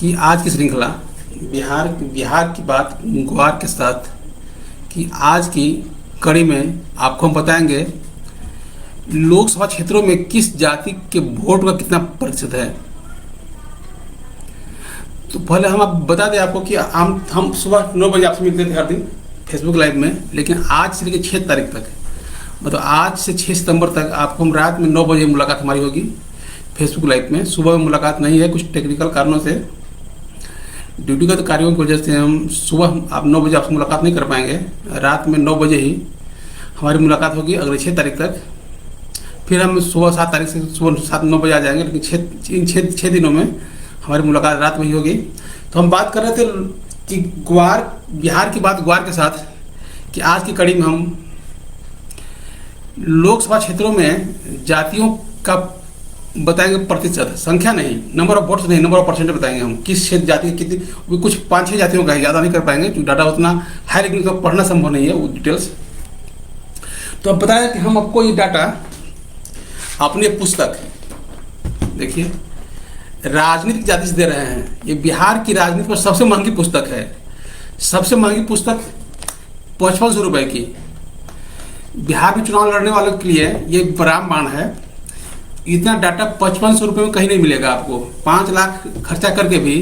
कि आज की श्रृंखला बिहार की बात ग्वार के साथ कि आज की कड़ी में आपको हम बताएंगे लोकसभा क्षेत्रों में किस जाति के वोट का कितना प्रतिशत है। तो पहले हम आप बता दें आपको कि हम सुबह 9 बजे आपसे मिलते थे हर दिन फेसबुक लाइव में, लेकिन आज से लेकर 6 तारीख तक, मतलब आज से 6 सितंबर तक आपको हम रात में 9 बजे मुलाकात हमारी होगी फेसबुक लाइव में। सुबह में मुलाकात नहीं है, कुछ टेक्निकल कारणों से, ड्यूटीगत कार्यों की वजह से हम सुबह आप 9 बजे आपसे मुलाकात नहीं कर पाएंगे। रात में 9 बजे ही हमारी मुलाकात होगी अगले 6 तारीख तक। फिर हम सुबह 7 तारीख से सुबह 7-9 बजे आ जाएंगे, लेकिन इन 6 दिनों में हमारी मुलाकात रात में ही होगी। तो हम बात कर रहे थे कि बिहार की बात ग्वार के साथ कि आज की कड़ी में हम लोकसभा क्षेत्रों में जातियों का बताएंगे प्रतिशत, संख्या नहीं, नंबर ऑफ वोट्स नहीं, नंबर ऑफ परसेंट बताएंगे हम किस क्षेत्र जाति की कितनी, कुछ 5-6 जातियों का है, ज़्यादा नहीं कर पाएंगे क्योंकि डाटा उतना हाई लेकिन तो पढ़ना संभव नहीं है वो डिटेल्स। तो अब बताया कि हम आपको ये डाटा अपनी पुस्तक देखिए राजनीतिक जाति से दे रहे हैं। ये बिहार की राजनीति पर सबसे महंगी पुस्तक है, सबसे महंगी पुस्तक 5500 रुपये की। बिहार में चुनाव लड़ने वालों के लिए ये रामबाण है। इतना डाटा 5500 रुपये में कहीं नहीं मिलेगा आपको। 5 लाख खर्चा करके भी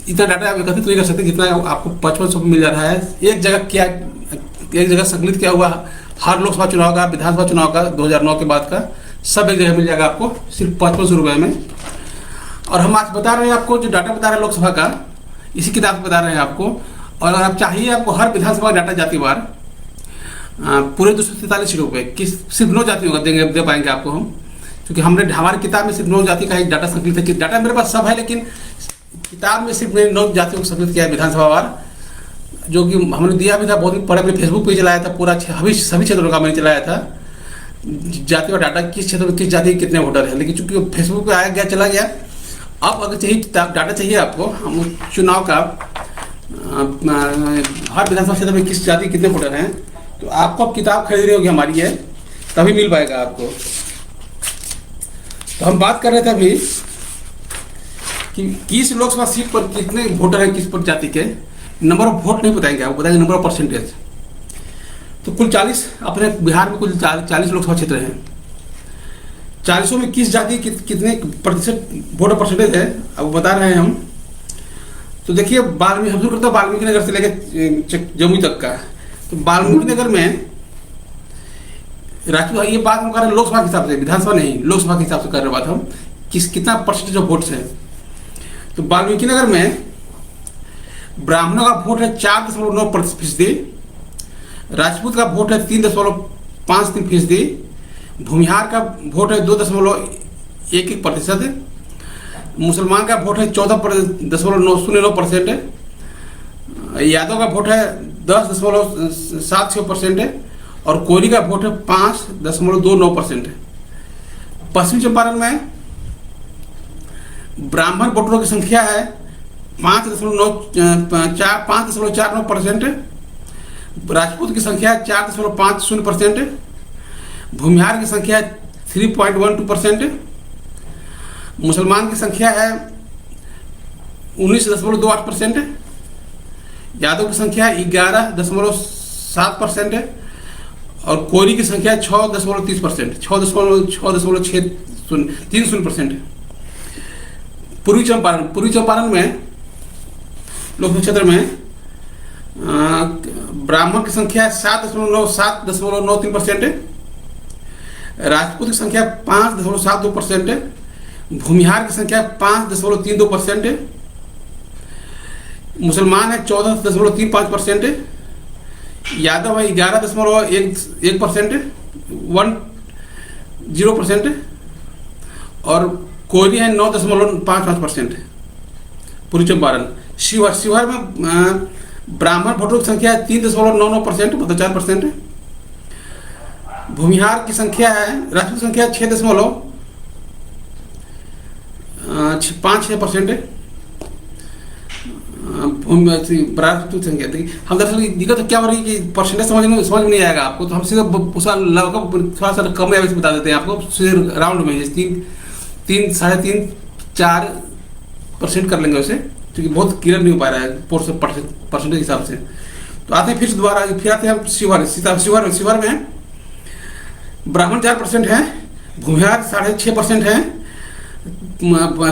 इतना डाटा आप एकत्रित नहीं कर सकते जितना आपको 5500 में मिल जा रहा है। एक जगह संकलित किया हुआ हर लोकसभा चुनाव का, विधानसभा चुनाव का 2009 के बाद का सब एक जगह मिल जाएगा आपको सिर्फ 5500 रुपये में। और हम आज बता रहे हैं आपको जो डाटा बता रहे हैं लोकसभा का, इसी किताब से बता रहे हैं आपको। और अगर आप चाहिए आपको हर विधानसभा डाटा जातिवार पूरे 243 रुपये किस सिर्फ 9 जातियों का दे पाएंगे आपको हम, क्योंकि हमने हमारी किताब में सिर्फ 9 जाति का एक डाटा संकलित है। डाटा मेरे पास सब है, लेकिन किताब में सिर्फ मैंने 9 जातियों को संकलित किया है विधानसभा वार, जो कि हमने दिया भी था बहुत पहले अपने फेसबुक पे चलाया था। पूरा सभी क्षेत्रों का मैंने चलाया था जाति का डाटा, किस क्षेत्र में किस जाति के कितने वोटर हैं। लेकिन चूंकि फेसबुक पे आया गया चला गया, अब अगर चाहिए डाटा चाहिए आपको हम चुनाव का हर विधानसभा क्षेत्र में किस जाति कितने वोटर हैं, तो आपको अब किताब खरीद रही होगी हमारी है तभी मिल पाएगा आपको। तो हम बात कर रहे थे अभी कि किस लोकसभा सीट पर कितने वोटर हैं किस पर जाति के। नंबर ऑफ वोट नहीं बताएंगे आपको, बताएंगे नंबर ऑफ परसेंटेज। तो कुल 40 अपने बिहार में कुल 40 लोकसभा क्षेत्र हैं। 40 में किस जाति कितने प्रतिशत वोटर परसेंटेज है अब बता रहे हैं हम। तो देखिए वाल्मीकि, हम शुरू करते हैं वाल्मीकि नगर से लेकर जमुई तक का। तो वाल्मीकि नगर में राजपूत, ये बात हम कर रहे हैं लोकसभा के हिसाब से, विधानसभा नहीं, लोकसभा के हिसाब से कर रहे बात हम कितना परसेंटेज ऑफ वोट्स है। तो वाल्मीकि नगर में ब्राह्मणों का वोट है 4.9%, राजपूत का वोट है 3.53%, भूमिहार का वोट है 2.11%, मुसलमान का वोट है 14.09%, यादव का वोट है 10.76% और कोयली का वोट है 5.29%। पश्चिमी चंपारण में ब्राह्मण वोटरों की संख्या है 5.49%, राजपूत की संख्या है 4.50%, भूमिहार की संख्या है 3.12%, मुसलमान की संख्या है 19.28%, यादव की संख्या है 11.7% और कोयली की संख्या है 6.30%, 6.30%। पूर्वी चंपारण में लोकसभा क्षेत्र में ब्राह्मण की संख्या है 7.93%, राजपूत की संख्या 5.72%, भूमिहार की संख्या 5.32%, मुसलमान है 14.35%, यादव है 11.1% और कोयली है 9.55%। पूर्वी चंपारण शिवहर में ब्राह्मण वोटरों की संख्या है 3.99%, मतलब 4%। भूमिहार की संख्या है, राजपूत संख्या 6.56%। राजपूत संख्या हम दरअसल दिक्कत क्या हो रही है कि परसेंटेज समझ में नहीं आएगा आपको, तो हम सीधा थोड़ा सा कम या बता देते हैं आपको राउंड में 3, 3, 3.5, 4 परसेंट कर लेंगे उसे, क्योंकि बहुत क्लियर नहीं हो पा रहा है परसेंटेज के हिसाब से। तो आते हैं फिर से दोबारा, फिर आते हैं हम शिवहर। शिवहर में ब्राह्मण 4% है, भूमिहार 6.5% है।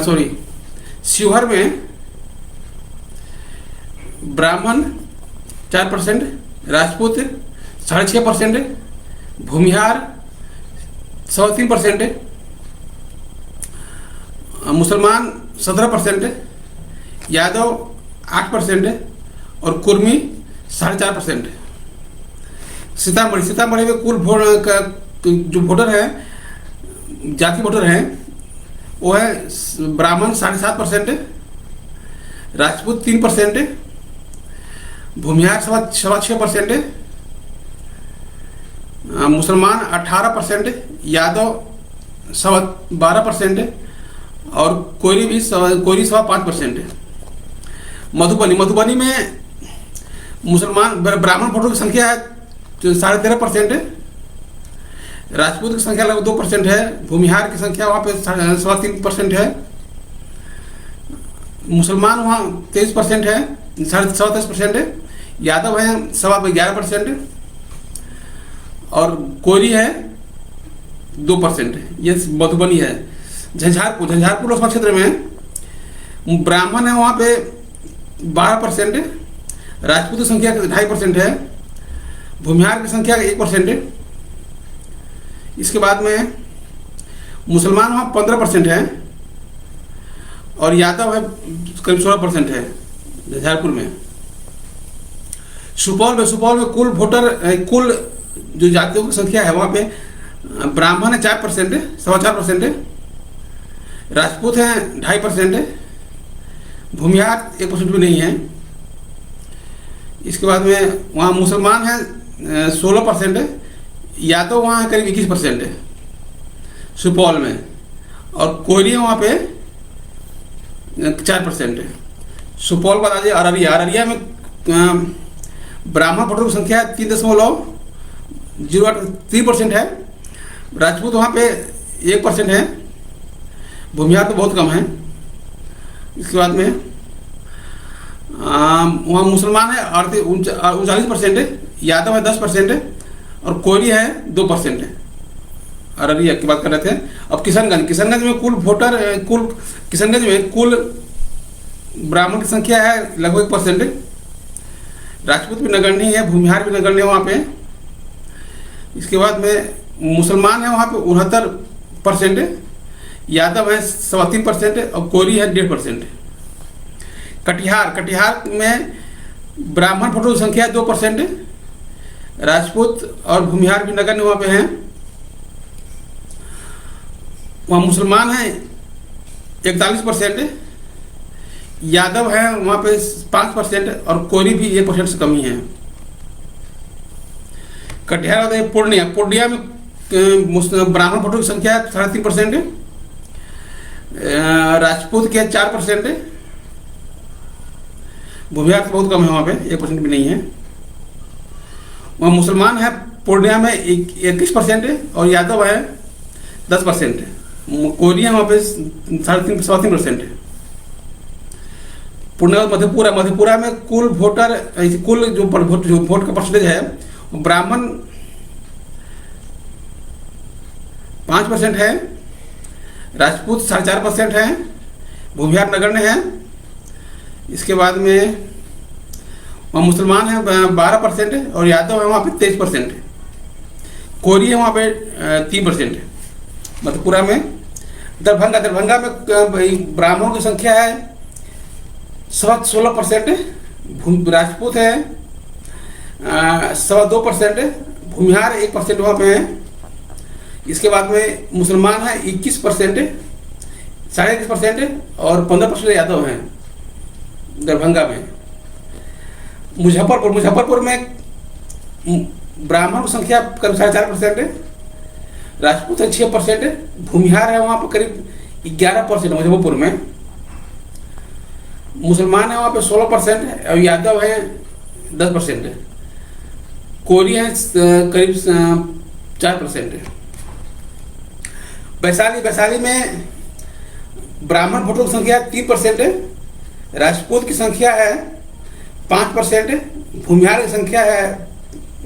सॉरी, शिवहर में ब्राह्मण 4%, राजपूत 6.5%, भूमिहार 3.25%, मुसलमान 17%, यादव 8% और कुर्मी 4.5%। सीतामढ़ी में कुल जो वोटर है, जाति वोटर हैं, वो है ब्राह्मण 7.5%, राजपूत 3%, भूमिहार 6.25%, मुसलमान 18%, यादव 12% और कोयरी 5%। मधुबनी में मुसलमान ब्राह्मण वोटों की संख्या है 13.5%, राजपूत की संख्या लगभग 2% है, भूमिहार की संख्या वहाँ पे 3.25% है, मुसलमान वहाँ 23% है, 23.5% है, यादव है 11.5% और कोयरी है 2%। ये मधुबनी है। झंझारपुर लोकसभा क्षेत्र में ब्राह्मण है वहाँ पे 12%, राजपूत की संख्या 2.5% है, भूमिहार की संख्या 1% है। इसके बाद में मुसलमान वहाँ 15% है और यादव है करीब 16% है झंझारपुर में। सुपौल में कुल जो जातियों की संख्या है वहाँ पे ब्राह्मण है 4%, 4.25% है, राजपूत है 2.5% है, भूमिहार 1% भी नहीं है। इसके बाद में वहाँ मुसलमान है 16% है, यादव वहाँ है करीब 21% है सुपौल में, और कोयरी वहाँ पे 4% है। सुपौल बता दिए। अररिया में ब्राह्मण वोटरों की संख्या 3.03% है, राजपूत वहाँ पे 1% है, भूमिहार तो बहुत कम है। इसके बाद में वहाँ मुसलमान है 39% है, यादव है 10% है और कोयरी है 2% है। अररिया की बात कर रहे थे। अब किशनगंज में किशनगंज में कुल ब्राह्मण की संख्या है लगभग 1%, राजपूत भी नगण्य है, भूमिहार भी नगण्य है वहाँ पे। इसके बाद में मुसलमान है वहाँ पे 69%, यादव है 3.25% और कोयरी है 1.5%। कटिहार में ब्राह्मण वोटों की संख्या 2%, राजपूत और भूमिहार भी नगण्य वहाँ पे हैं। वहाँ मुसलमान है 41%, यादव है वहाँ पे 5% और कोयरी भी 1% से कम ही है। कटिहार होता है पूर्णिया में ब्राह्मण वोटों की संख्या 3.5% है, राजपूत के 4% है, भूमिहार तो बहुत कम है वहाँ पे 1% भी नहीं है। वहाँ मुसलमान है पूर्णिया में 21% है और यादव है 10% है, कोयरी है वहाँ पे 3.5% है। पूर्णिया मधेपुरा में कुल वोट का परसेंटेज है, ब्राह्मण 5% है, राजपूत 4.5% है, भूमिहार नगण्य है। इसके बाद में वहाँ मुसलमान है 12% है और यादव है वहाँ पे 23% है, कोयरी है वहाँ पे 3% है। मधेपुरा में दरभंगा में ब्राह्मणों की संख्या है 16% है, राजपूत है 2.25% है, भूमिहार 1% वहाँ पे है। इसके बाद में मुसलमान है 21% है, 21.5% है और 15% यादव हैं दरभंगा में। मुजफ्फरपुर में ब्राह्मण की संख्या करीब 4.5% है, राजपूत है 6% है, भूमिहार है वहाँ पर करीब 11% मुजफ्फरपुर में, मुसलमान है वहाँ पे 16% है और यादव है 10% है, कोयरी है करीब 4% है। वैशाली में ब्राह्मण वोटों की संख्या 3% है, राजपूत की संख्या है 5% है, भूमिहार की संख्या है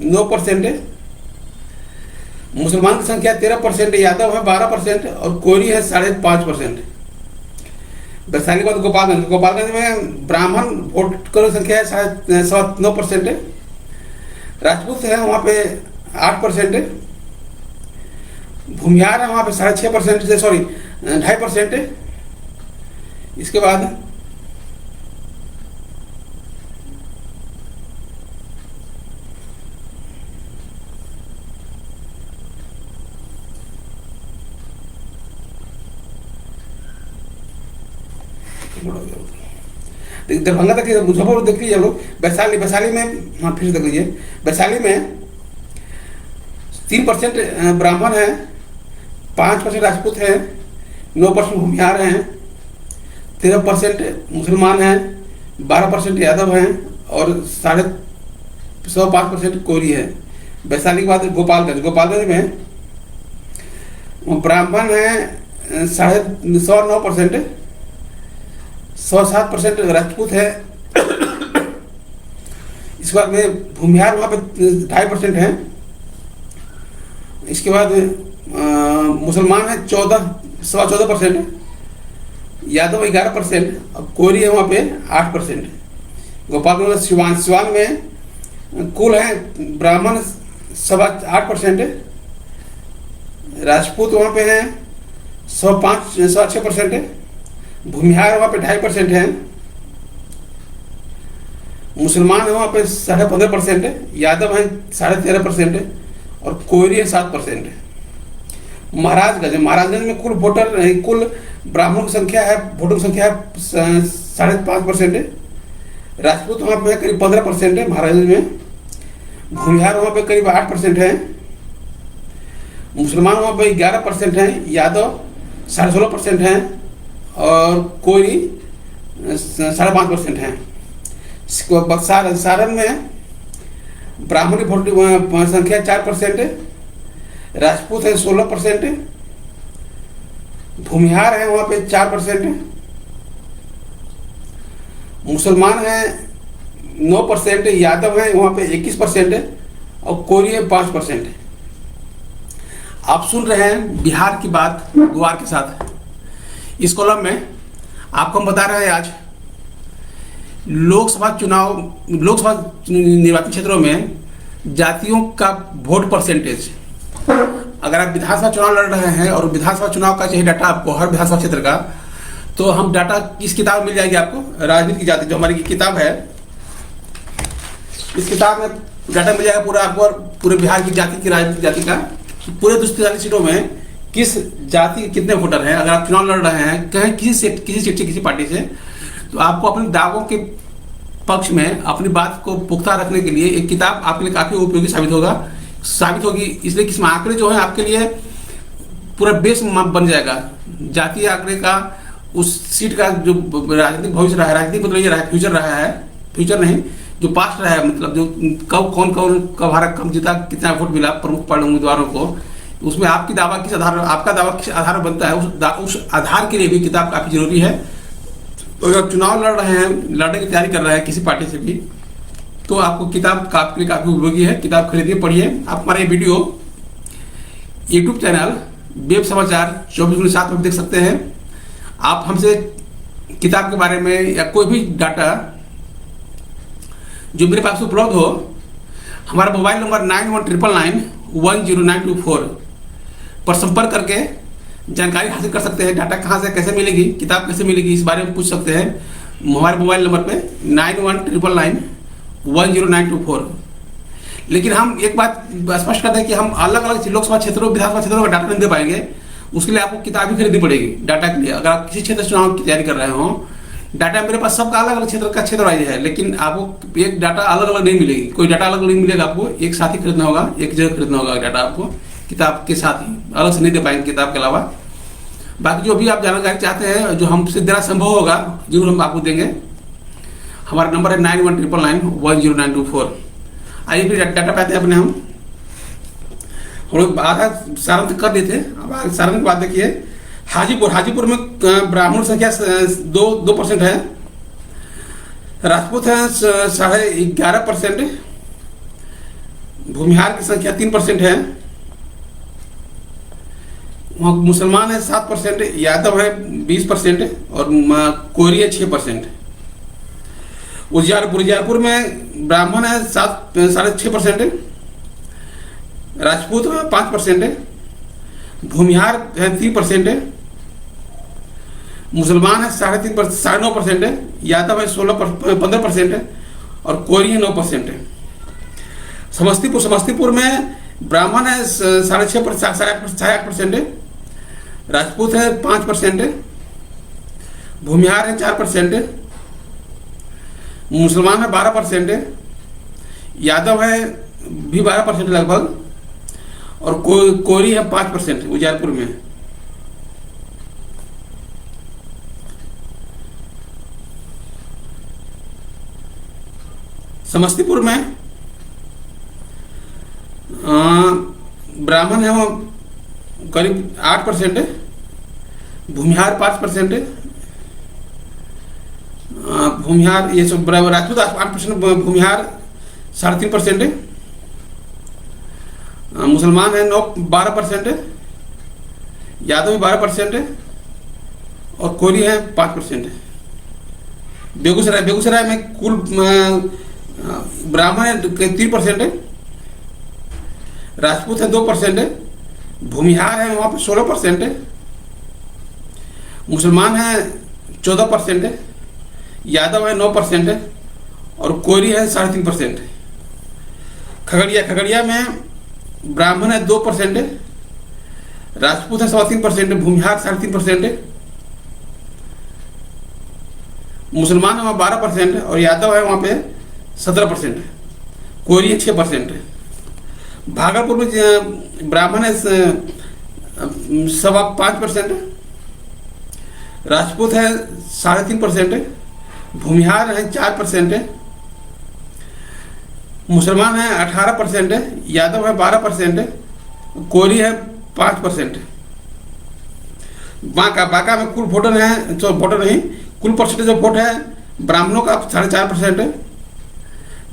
9% है, मुसलमान की संख्या 13% है, यादव है 12% और कोरी है 5.5%। वैशाली के बाद गोपालगंज, गोपालगंज में ब्राह्मण वोटरों की संख्या है 9% है, राजपूत है वहाँ पे 8% है, भूमिहार है वहाँ पे 6.5% से 2.5% है। इसके बाद दरभंगा तक मुजफ्फरपुर देख लीजिए हम लोग। वैशाली, वैशाली में हाँ फिर से देख लीजिए, वैशाली में 3% ब्राह्मण है, 5% राजपूत है, 9% भूमिहार हैं, 13% मुसलमान हैं, 12% यादव हैं और 5.5% कोरी है। वैशाली के बाद गोपालगंज, गोपालगंज में ब्राह्मण है 9.5%, 7% राजपूत है। इसके बाद में भूमिहार वहाँ पे 2.5% है। इसके बाद मुसलमान है 14% यादव 11% और कोरी है वहाँ पे 8%। गोपालगंज सिवान में कुल है ब्राह्मण 8% है, राजपूत वहाँ पे है 6% है, भूमिहार वहाँ पे 2.5% है, मुसलमान है वहाँ पे 15.5% है, यादव है 13.5% है और कोयरी है 7% है। महाराजगंज में कुल कुल ब्राह्मणों की संख्या है, वोटों की संख्या है 5.5% है, राजपूत वहाँ पे करीब 15% है महाराजगंज में, भूमिहार वहाँ पे करीब 8% है, मुसलमान वहाँ पे 11% है, यादव 16.5% है और कोयरी 5.5% है। सारण में ब्राह्मण की वोट संख्या 4% है, राजपूत है 16% है, भूमिहार है वहाँ पे 4% है, मुसलमान है 9% है, यादव है वहाँ पे 21% है और कोरी है 5% है। आप सुन रहे हैं बिहार की बात गुआर के साथ। इस कॉलम में आपको हम बता रहे हैं आज लोकसभा निर्वाचन क्षेत्रों में जातियों का वोट परसेंटेज। अगर आप विधानसभा चुनाव लड़ रहे हैं और विधानसभा चुनाव का चाहिए डाटा आपको हर विधानसभा क्षेत्र का, तो हम डाटा किस किताब मिल जाएगी आपको, राजनीति की जाति जो हमारी किताब है, इस किताब में डाटा मिल जाएगा पूरा आपको पूरे बिहार की जाति की राजनीतिक जाति का, पूरे 243 सीटों में किस जाति के कितने वोटर हैं। अगर आप चुनाव लड़ रहे हैं कहीं किसी सीट से किसी पार्टी से, तो आपको अपने दावों के पक्ष में अपनी बात को पुख्ता रखने के लिए एक किताब आपके लिए काफ़ी उपयोगी साबित होगी। इसलिए किस आंकड़े जो है आपके लिए पूरा बेस बन जाएगा। जातीय आंकड़े का उस सीट का जो राजनीतिक भविष्य रहा है, राजनीतिक मतलब ये रहा है फ्यूचर रहा है, फ्यूचर नहीं जो पास्ट रहा है, मतलब जो कब हारा कब जीता, कितना वोट मिला प्रमुख पार्टी उम्मीदवारों को, उसमें आपका दावा किस आधार पर बनता है, उस आधार के लिए भी किताब काफ़ी जरूरी है। तो अगर चुनाव लड़ रहे हैं, लड़ने की तैयारी कर रहे हैं किसी पार्टी से भी, तो आपको किताब आपके लिए काफ़ी उपयोगी है। किताब खरीदिए, पढ़िए। आप हमारे वीडियो यूट्यूब चैनल वेब समाचार 24/7 में देख सकते हैं। आप हमसे किताब के बारे में या कोई भी डाटा जो मेरे पास उपलब्ध हो, हमारा मोबाइल नंबर 9199910924 पर संपर्क करके जानकारी हासिल कर सकते हैं। डाटा कहाँ से कैसे मिलेगी, किताब कैसे मिलेगी, इस बारे में पूछ सकते हैं हमारे मोबाइल नंबर पे 9199910924। लेकिन हम एक बात स्पष्ट करते हैं कि हम अलग अलग लोकसभा क्षेत्रों विधानसभा क्षेत्रों का डाटा नहीं दे पाएंगे। उसके लिए आपको किताब ही खरीदनी पड़ेगी डाटा के लिए। अगर आप किसी क्षेत्र चुनाव की तैयारी कर रहे हो, डाटा मेरे पास सबका अलग अलग क्षेत्र वाइज है, लेकिन आपको एक डाटा अलग अलग नहीं मिलेगी, कोई डाटा अलग नहीं मिलेगा। आपको एक साथ ही खरीदना होगा, एक जगह खरीदना होगा डाटा आपको किताब के साथ ही, अलग से नहीं दे पाएंगे किताब के अलावा। बाकी जो भी आप जानकारी चाहते हैं, जो हमसे देना संभव होगा, जरूर हम आपको देंगे। हमारा नंबर है 9199910924। आइए फिर डाटा पाते हैं अपने। हम लोग आधा सारण तक कर देते हैं। अब सारण की बात देखिए, हाजीपुर में ब्राह्मण संख्या 2% है। राजपूत है 11.5%। भूमिहार की संख्या 3% है। वहाँ मुसलमान है 7%, यादव है 20% और कोरी है 6%। उजियारपुर में ब्राह्मण है 6.5%, राजपूत है 5%, भूमिहार है 3%, मुसलमान है 9.5% है, यादव है 15% और कोरी है 9%। समस्तीपुर में ब्राह्मण है 6.5% है, राजपूत है 5%, भूमिहार है 4%, मुसलमान है 12%, यादव है भी 12% लगभग और कोरी है 5% उजियारपुर में। समस्तीपुर में ब्राह्मण है वो करीब 8% है, भूमिहार 5%, भूमिहार ये सब बराबर, राजपूत 8%, भूमिहार 3.5% है, मुसलमान है 12%, यादव 12% है और कोरी है 5%। बेगूसराय में कुल ब्राह्मण है 3% है, राजपूत है 2% है, भूमिहार है वहाँ पे 16% है, मुसलमान है 14% है, यादव है 9% है और कोरी है 3.5%। खगड़िया में ब्राह्मण है 2% है, राजपूत है 3.5% है, भूमिहार 3.5% है, मुसलमान है वहाँ 12% है और यादव है वहाँ पे 17% है, कोरी है 6% है। भागलपुर में ब्राह्मण है 5.25%, राजपूत है 3.5% है, भूमिहार है 4% है, मुसलमान है 18% है, यादव है 12% है, कोरी है 5%। बांका में कुल वोटर है, जो वोटर नहीं, कुल परसेंटेज ऑफ वोट है ब्राह्मणों का 4.5% है,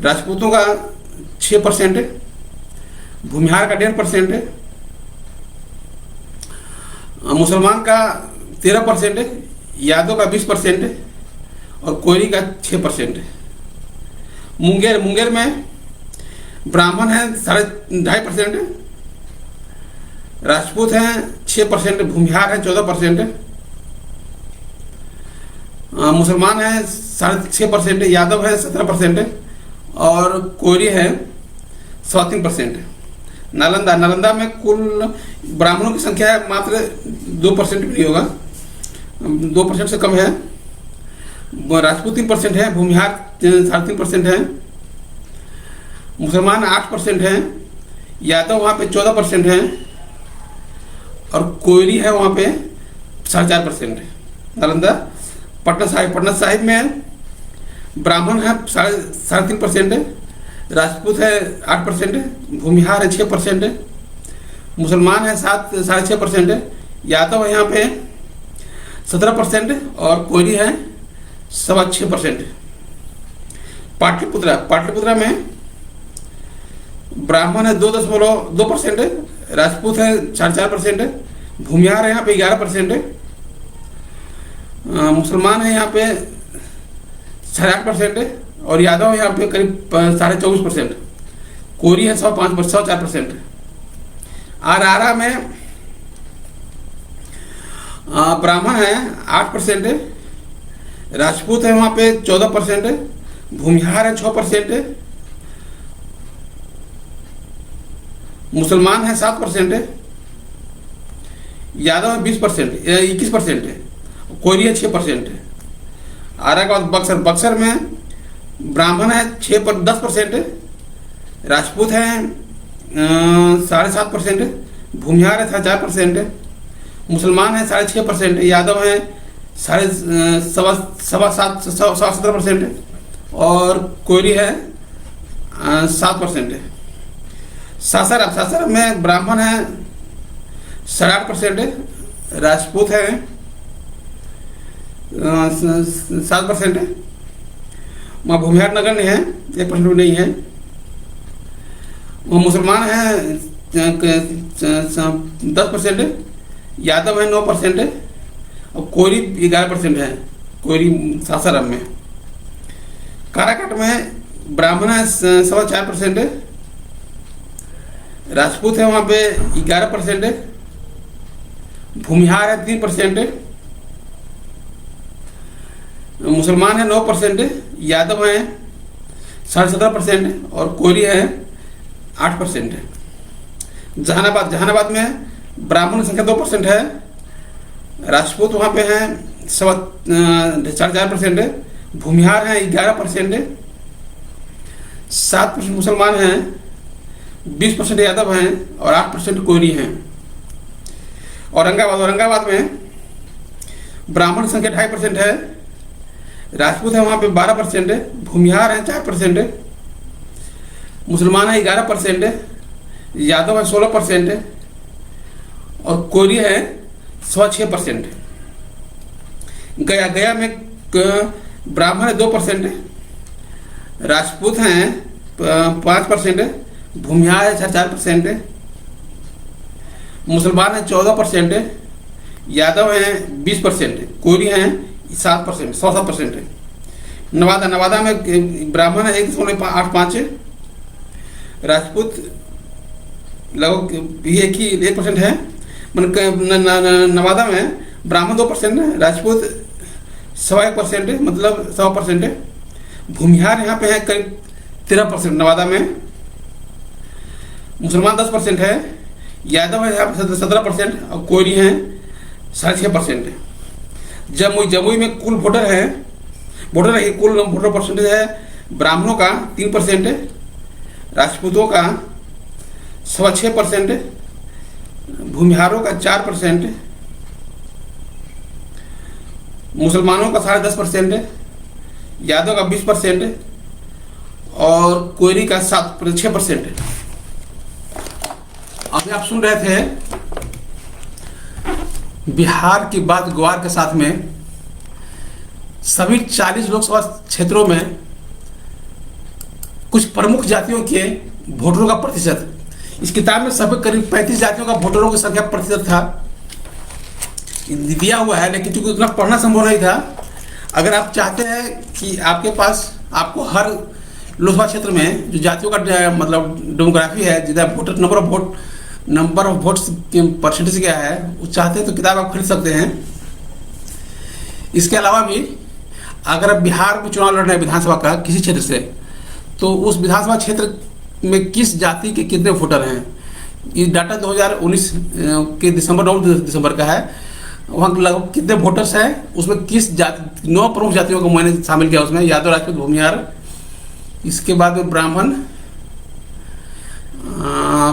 राजपूतों का 6% है, भूमिहार का 1.5% है, मुसलमान का 13% है, यादव का 20% है और कोरी का 6% है। मुंगेर में ब्राह्मण है 2.5% है, राजपूत है 6%, भूमिहार है 14% है, मुसलमान है 6.5% है, यादव है 17% है और कोरी है 3.25% है। नालंदा में कुल ब्राह्मणों की संख्या है मात्र 2% भी नहीं होगा, 2% से कम है, राजपूत 3% है, भूमिहार 3.5% है, मुसलमान 8% है, यादव वहाँ पे 14% है और कोयरी है वहाँ पे 4.5% है। नालंदा पटना साहिब में ब्राह्मण है 3.5% है, राजपूत है 8% है, भूमिहार है 6% है, मुसलमान है 6.5% है, यादव है यहाँ पे 17% है और कोयरी है 6.25% है। पाटलिपुत्रा में ब्राह्मण है 2.2% है, राजपूत है 4.5% है, भूमिहार है यहाँ पे 11% है, मुसलमान है यहाँ पे 8.5% है और यादव यहाँ पे करीब 24.5%, कोरी है 4% है। आरा में ब्राह्मण है 8% है, राजपूत है वहाँ पे 14% है, भूमिहार है 6% है, मुसलमान है 7% है, यादव है 21% है, कोरी है 6% है। आरा के बाद बक्सर में ब्राह्मण है 10% है, राजपूत है 7.5% है, भूमिहार है 4% है, मुसलमान है 6.5% है, यादव है 17% है और कोयरी है 7% है। सासाराम में ब्राह्मण है 8.5% है, राजपूत हैं 7% है। वहाँ भूमिहार नगण्य है, 1% भी नहीं है। वहाँ मुसलमान हैं 10% है। यादव है 9% है। और कोयरी 11% है, कोयरी सासाराम में। काराकाट में ब्राह्मण है 4.25% है। राजपूत है वहाँ पे 11% है। भूमिहार है 3% है। मुसलमान है 9% है। यादव है 17.5% है। और कोयरी है 8% है। जहानाबाद में ब्राह्मण संख्या 2% है। राजपूत वहाँ पे हैं 4.5% है। भूमिहार हैं 11% है। 7% मुसलमान हैं, 20% यादव हैं और 8% कोयरी हैं। औरंगाबाद में ब्राह्मण संख्या 2.5% है। राजपूत है वहाँ पे 12% है। भूमिहार हैं 4% है। मुसलमान है 11% है। यादव है 16% है। और कोयरी है 6.25% है। गया में ब्राह्मण है 2% है। राजपूत हैं 5% है। भूमिहार है 4% है। मुसलमान है 14% है। यादव हैं 20% है। कोयरी हैं 7% है। नवादा में ब्राह्मण है 1.85 है। राजपूत लगभग एक ही 1% है। नवादा में ब्राह्मण 2% है। राजपूत 1.25% है, मतलब 100% है। भूमिहार यहाँ पे है करीब 13% नवादा में। मुसलमान 10% है। यादव है यहाँ पे 17% और कोयरी हैं 6.5% है। जमुई में कुल कुल वोटर परसेंटेज है। ब्राह्मणों का 3% है। राजपूतों का 6.25% है। भूमिहारों का 4% है। मुसलमानों का 10.5% है। यादव का 20% है। और कोयरी का 6% है। अभी आप सुन रहे थे बिहार की बात ग्वार के साथ में सभी 40 लोकसभा क्षेत्रों में कुछ प्रमुख जातियों के वोटरों का प्रतिशत। इस किताब में सभी करीब 35 जातियों का वोटरों की संख्या प्रतिशत था दिया हुआ है, लेकिन चूंकि उतना पढ़ना संभव नहीं था। अगर आप चाहते हैं कि आपके पास आपको हर लोकसभा क्षेत्र में जो जातियों का मतलब डेमोग्राफी है, जितना voter number of votes percentage क्या है, वो चाहते हैं तो किताब आप खरीद सकते हैं। इसके अलावा भी अगर आप बिहार में चुनाव लड़ रहे हैं विधानसभा का किसी क्षेत्र से, तो उस विधानसभा क्षेत्र में किस जाति के कितने वोटर हैं, ये डाटा 2019 के 9 दिसंबर का है। वहाँ लगभग कितने वोटर्स हैं, उसमें किस जाति 9 प्रमुख जातियों को मैंने शामिल किया उसमें, यादव, राजपूत, भूमिहार, इसके बाद में ब्राह्मण,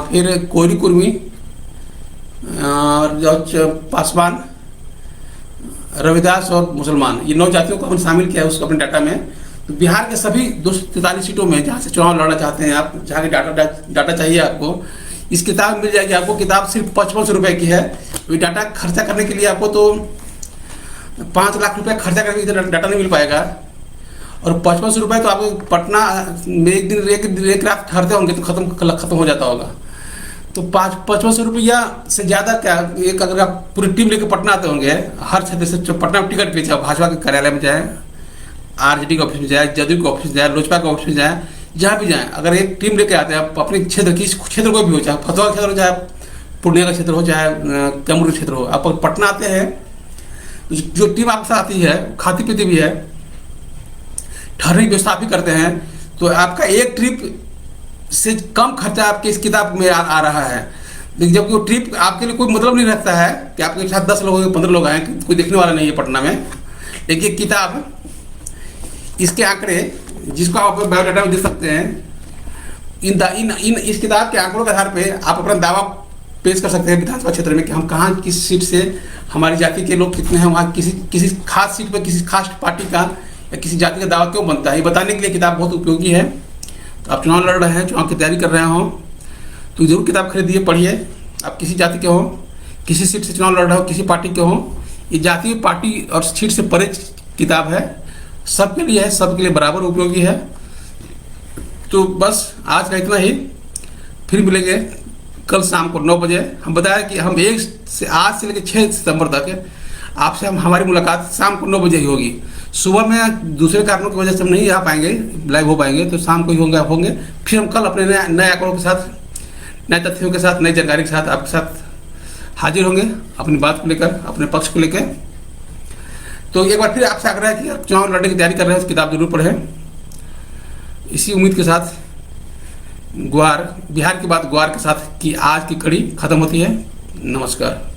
फिर कोयरी, कुर्मी और पासवान, रविदास और मुसलमान, ये 9 जातियों को हमने शामिल किया है उसको अपने डाटा में। तो बिहार के सभी 243 सीटों में जहाँ से चुनाव लड़ना चाहते हैं आप, जहाँ के डाटा चाहिए आपको, इस किताब मिल जाएगी आपको। किताब सिर्फ 5500 रुपये की है। ये डाटा खर्चा करने के लिए आपको तो 5 लाख रुपये खर्चा करके इतना डाटा नहीं मिल पाएगा। और 5500 रुपये तो आपको पटना में एक रात ठहरते होंगे तो खत्म हो जाता होगा। तो 5500 रुपया से ज़्यादा क्या, एक अगर आप पूरी टीम लेकर पटना आते होंगे, हर क्षेत्र से पटना में टिकट लीजिए, भाजपा के कार्यालय में जाए, आरजेडी के ऑफिस में जाए, जदयू के ऑफिस में जाए, लोजपा के ऑफिस में जाए, जहाँ भी जाएँ, अगर एक टीम लेके आते हैं आप अपने क्षेत्र, किस क्षेत्र कोई भी हो, चाहे फतवा का क्षेत्र हो, चाहे पूर्णिया का क्षेत्र हो, चाहे कैमूर का क्षेत्र हो, आप पटना आते हैं, जो टीम आपके साथ आती है खाती पीती भी है, ठहरने की व्यवस्था भी करते हैं, तो आपका एक ट्रिप से कम खर्चा आपके इस किताब में आ रहा है। लेकिन जबकि वो ट्रिप आपके लिए कोई मतलब नहीं रखता है कि आपके साथ 10 लोग 15 लोग आए, कोई देखने वाला नहीं है पटना में। लेकिन किताब इसके आंकड़े, जिसको आप अपने बायोडाटा में देख सकते हैं, इस किताब के आंकड़ों के आधार पे आप अपना दावा पेश कर सकते हैं विधानसभा क्षेत्र में कि हम कहाँ किस सीट से, हमारी जाति के लोग कितने हैं, वहाँ किसी खास सीट पर किसी खास पार्टी का या किसी जाति का दावा क्यों बनता है, ये बताने के लिए किताब बहुत उपयोगी है। तो आप चुनाव लड़ रहे हैं, चुनाव की तैयारी कर रहे हो, तो जरूर किताब खरीदिए, पढ़िए। आप किसी जाति के हो, किसी सीट से चुनाव लड़ रहे हो, किसी पार्टी के हो, ये जातीय पार्टी और सीट से परे किताब है, सबके लिए है, सबके लिए बराबर उपयोगी है। तो बस आज का इतना ही, फिर मिलेंगे कल शाम को 9 बजे। हम बताया कि हम आज से लेकर 6 सितंबर तक आपसे हमारी मुलाकात शाम को 9 बजे ही होगी। सुबह में दूसरे कारणों की वजह से हम नहीं आ पाएंगे, लाइव हो पाएंगे, तो शाम को ही होंगे। फिर हम कल अपने नए आंकड़ों के साथ, नए तथ्यों के साथ, नई जानकारी के साथ आपके साथ हाजिर होंगे, अपनी बात को लेकर, अपने पक्ष को लेकर। तो एक बार फिर आपसे आग्रह है कि आप चुनाव लड़ने की तैयारी कर रहे हैं, किताब जरूर पढ़ें। इसी उम्मीद के साथ बिहार की बात ग्वार के साथ की आज की कड़ी खत्म होती है। नमस्कार।